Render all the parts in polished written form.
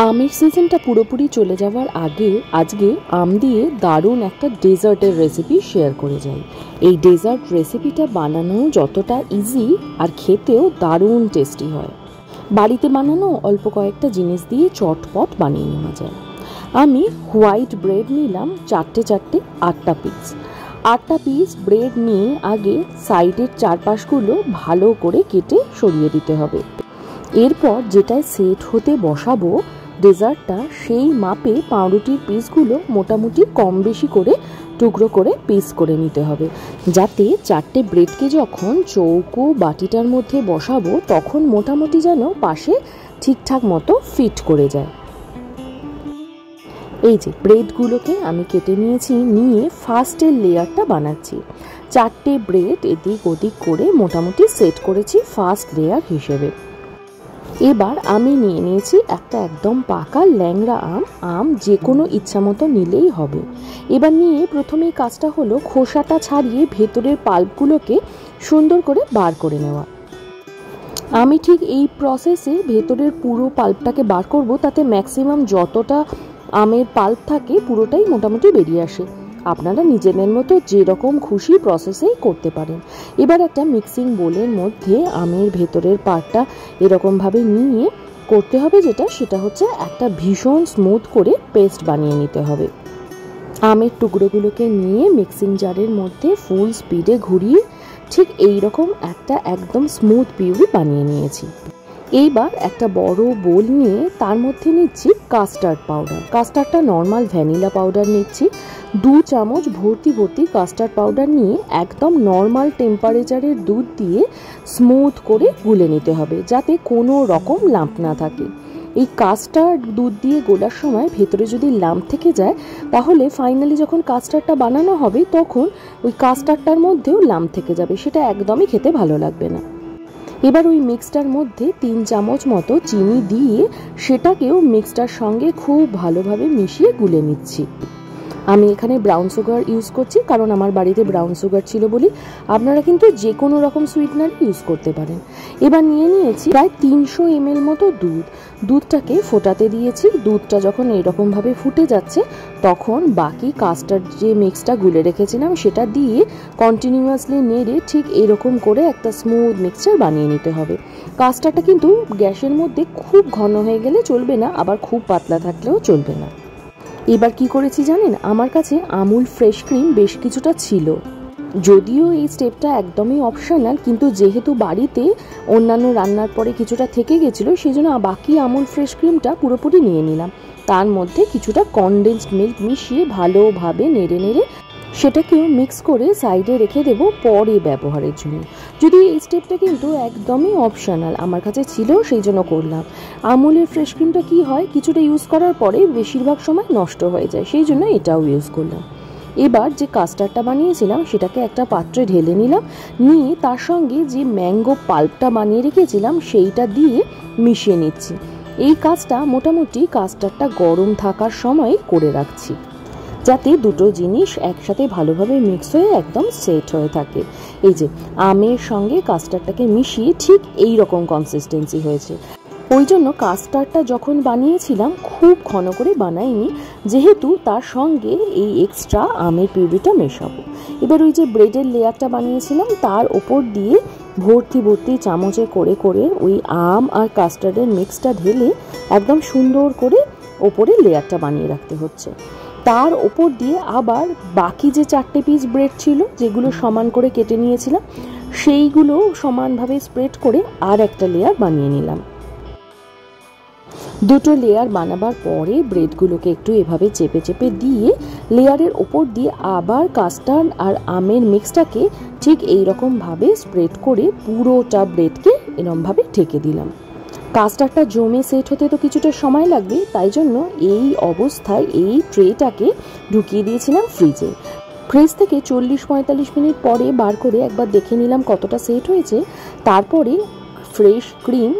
আমের সিজনটা পুরোপুরি চলে যাওয়ার আগে আজকে আম দিয়ে দারুণ একটা ডেজার্টের রেসিপি শেয়ার করে যাই। এই ডেজার্ট রেসিপিটা বানানো যতটা ইজি আর খেতেও দারুণ টেস্টি হয়। বাড়িতে বানানো অল্প কয়েকটা জিনিস দিয়ে চটপট বানিয়ে নেওয়া যায়। আমি হোয়াইট ব্রেড নিলাম চারটে 8টা পিস ব্রেড নিয়ে আগে সাইডের চারপাশগুলো ভালো করে কেটে সরিয়ে দিতে হবে। এরপর যেটায় সেট হতে বসাবো ডেজার্টটা, সেই মাপে পাউরুটির পিসগুলো মোটামুটি কম বেশি করে টুকরো করে পিস করে নিতে হবে, যাতে চারটে ব্রেডকে যখন চৌকো বাটিটার মধ্যে বসাবো তখন মোটামুটি যেন পাশে ঠিকঠাক মতো ফিট করে যায়। এই যে ব্রেডগুলোকে আমি কেটে নিয়েছি, নিয়ে ফার্স্টের লেয়ারটা বানাচ্ছি। চারটে ব্রেড এদিক ওদিক করে মোটামুটি সেট করেছি ফার্স্ট লেয়ার হিসেবে। এবার আমি নিয়ে নিয়েছি একটা একদম পাকা ল্যাংড়া আম যে কোনো ইচ্ছা মতো নিলেই হবে। এবার নিয়ে প্রথমেই কাজটা হলো খোসাটা ছাড়িয়ে ভেতরের পাল্পগুলোকে সুন্দর করে বার করে নেওয়া। আমি ঠিক এই প্রসেসে ভেতরের পুরো পাল্পটাকে বার করব, তাতে ম্যাক্সিমাম যতটা আমের পাল্প থাকে পুরোটাই মোটামুটি বেরিয়ে আসে। আপনারা নিজেদের মতো যেরকম খুশি প্রসেসেই করতে পারেন। এবার একটা মিক্সিং বোলের মধ্যে আমের ভেতরের পার্টটা এরকমভাবে নিয়ে করতে হবে সেটা হচ্ছে একটা ভীষণ স্মুথ করে পেস্ট বানিয়ে নিতে হবে। আমের টুকরোগুলোকে নিয়ে মিক্সিং জারের মধ্যে ফুল স্পিডে ঘুরিয়ে ঠিক এইরকম একটা একদম স্মুথ পিউরি বানিয়ে নিয়েছি। এইবার একটা বড় বোল নিয়ে তার মধ্যে নিচ্ছি কাস্টার্ড পাউডার। কাস্টার্ডটা নর্মাল ভ্যানিলা পাউডার নিচ্ছি। 2 চামচ ভর্তি কাস্টার্ড পাউডার নিয়ে একদম নর্মাল টেম্পারেচারের দুধ দিয়ে স্মুথ করে গুলে নিতে হবে, যাতে কোনো রকম লাম্প না থাকে। এই কাস্টার্ড দুধ দিয়ে গোলার সময় ভেতরে যদি লাম্প থেকে যায় তাহলে ফাইনালি যখন কাস্টার্ডটা বানানো হবে তখন ওই কাস্টার্ডটার মধ্যেও লাম্প থেকে যাবে, সেটা একদমই খেতে ভালো লাগবে না। এবার ওই মিক্সটার মধ্যে 3 চামচ মতো চিনি দিয়ে সেটাকেও মিক্সটার সঙ্গে খুব ভালোভাবে মিশিয়ে গুলে নিচ্ছি। আমি এখানে ব্রাউন সুগার ইউজ করছি, কারণ আমার বাড়িতে ব্রাউন সুগার ছিল বলি। আপনারা কিন্তু যে কোনো রকম সুইটনার ইউজ করতে পারেন। এবার নিয়ে নিয়েছি প্রায় 300 ml মতো দুধটাকে ফোটাতে দিয়েছি। দুধটা যখন এরকমভাবে ফুটে যাচ্ছে তখন বাকি কাস্টার্ড যে মিক্সটা গুলে রেখেছিলাম সেটা দিয়ে কন্টিনিউয়াসলি নেড়ে ঠিক এরকম করে একটা স্মুথ মিক্সচার বানিয়ে নিতে হবে। কাস্টার্ডটা কিন্তু গ্যাসের মধ্যে খুব ঘন হয়ে গেলে চলবে না, আবার খুব পাতলা থাকলেও চলবে না। এবার কি করেছি জানেন, আমার কাছে আমুল ফ্রেশ ক্রিম বেশ কিছুটা ছিল। যদিও এই স্টেপটা একদমই অপশনাল, কিন্তু যেহেতু বাড়িতে অন্যান্য রান্নার পরে কিছুটা থেকে গেছিলো সেই জন্য বাকি আমুল ফ্রেশ ক্রিমটা পুরোপুরি নিয়ে নিলাম। তার মধ্যে কিছুটা কনডেন্সড মিল্ক মিশিয়ে ভালোভাবে নেড়ে সেটাকেও মিক্স করে সাইডে রেখে দেব পরে ব্যবহারের জন্য। যদিও এই স্টেপটা কিন্তু একদমই অপশনাল, আমার কাছে ছিল সেই জন্য করলাম। আমুলের ফ্রেশ ক্রিমটা কি হয়, কিছুটা ইউজ করার পরে বেশিরভাগ সময় নষ্ট হয়ে যায়, সেই জন্য এটাও ইউজ করলাম। এবার যে কাস্টার্ডটা বানিয়েছিলাম সেটাকে একটা পাত্রে ঢেলে নিলাম, নিয়ে তার সঙ্গে যে ম্যাঙ্গো পাল্পটা বানিয়ে রেখেছিলাম সেইটা দিয়ে মিশিয়ে নিচ্ছি। এই কাজটা মোটামুটি কাস্টার্ডটা গরম থাকার সময় করে রাখছি, যাতে দুটো জিনিস একসাথে ভালোভাবে মিক্স হয়ে একদম সেট হয়ে থাকে। এই যে আমের সঙ্গে কাস্টার্ডটাকে মিশিয়ে ঠিক এই রকম কনসিস্টেন্সি হয়েছে। ওই জন্য কাস্টার্ডটা যখন বানিয়েছিলাম খুব ঘন করে বানাইনি, যেহেতু তার সঙ্গে এই এক্সট্রা আমের পিউরিটা মেশাবো। এবার ওই যে ব্রেডের লেয়ারটা বানিয়েছিলাম তার ওপর দিয়ে ভর্তি চামচে করে ওই আম আর কাস্টার্ডের মিক্সটা ঢেলে একদম সুন্দর করে ওপরে লেয়ারটা বানিয়ে রাখতে হচ্ছে। তার ওপর দিয়ে আবার বাকি যে 4টে পিস ব্রেড ছিল যেগুলো সমান করে কেটে নিয়েছিলাম সেইগুলো সমানভাবে স্প্রেড করে আর একটা লেয়ার বানিয়ে নিলাম। দুটো লেয়ার বানাবার পরে ব্রেডগুলোকে একটু এভাবে চেপে দিয়ে লেয়ারের ওপর দিয়ে আবার কাস্টার্ড আর আমের মিক্সটাকে ঠিক এইরকমভাবে স্প্রেড করে পুরোটা ব্রেডকে এরকমভাবে ঢেকে দিলাম। কাস্টার্ডটা জমে সেট হতে তো কিছুটা সময় লাগবে, তাই জন্য এই অবস্থায় এই ট্রেটাকে ঢুকিয়ে দিয়েছিলাম ফ্রিজে। ফ্রিজ থেকে 40-45 মিনিট পরে বার করে একবার দেখে নিলাম কতটা সেট হয়েছে। তারপরে ফ্রেশ ক্রিম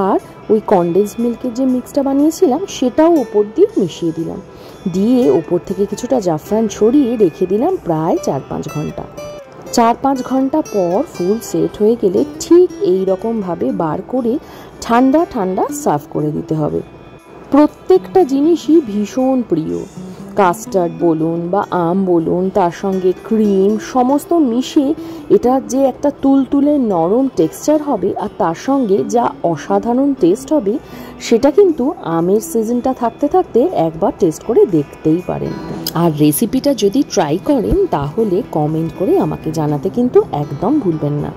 আর ওই কনডেন্স মিল্কের যে মিক্সটা বানিয়েছিলাম সেটাও ওপর দিয়ে মিশিয়ে দিলাম, দিয়ে ওপর থেকে কিছুটা জাফরান ছড়িয়ে রেখে দিলাম প্রায় 4-5 ঘন্টা। 4-5 ঘন্টা পর ফুল সেট হয়ে গেলে ঠিক এই রকমভাবে বার করে ঠান্ডা সার্ভ করে দিতে হবে। প্রত্যেকটা জিনিসই ভীষণ প্রিয়। কাস্টার্ড বলুন বা আম বলুন, তার সঙ্গে ক্রিম সমস্ত মিশে এটার যে একটা তুলতুলে নরম টেক্সচার হবে আর তার সঙ্গে যা অসাধারণ টেস্ট হবে, সেটা কিন্তু আমের সিজনটা থাকতে থাকতে একবার টেস্ট করে দেখতেই পারেন। আর রেসিপিটা যদি ট্রাই করেন তাহলে কমেন্ট করে আমাকে জানাতে কিন্তু একদম ভুলবেন না।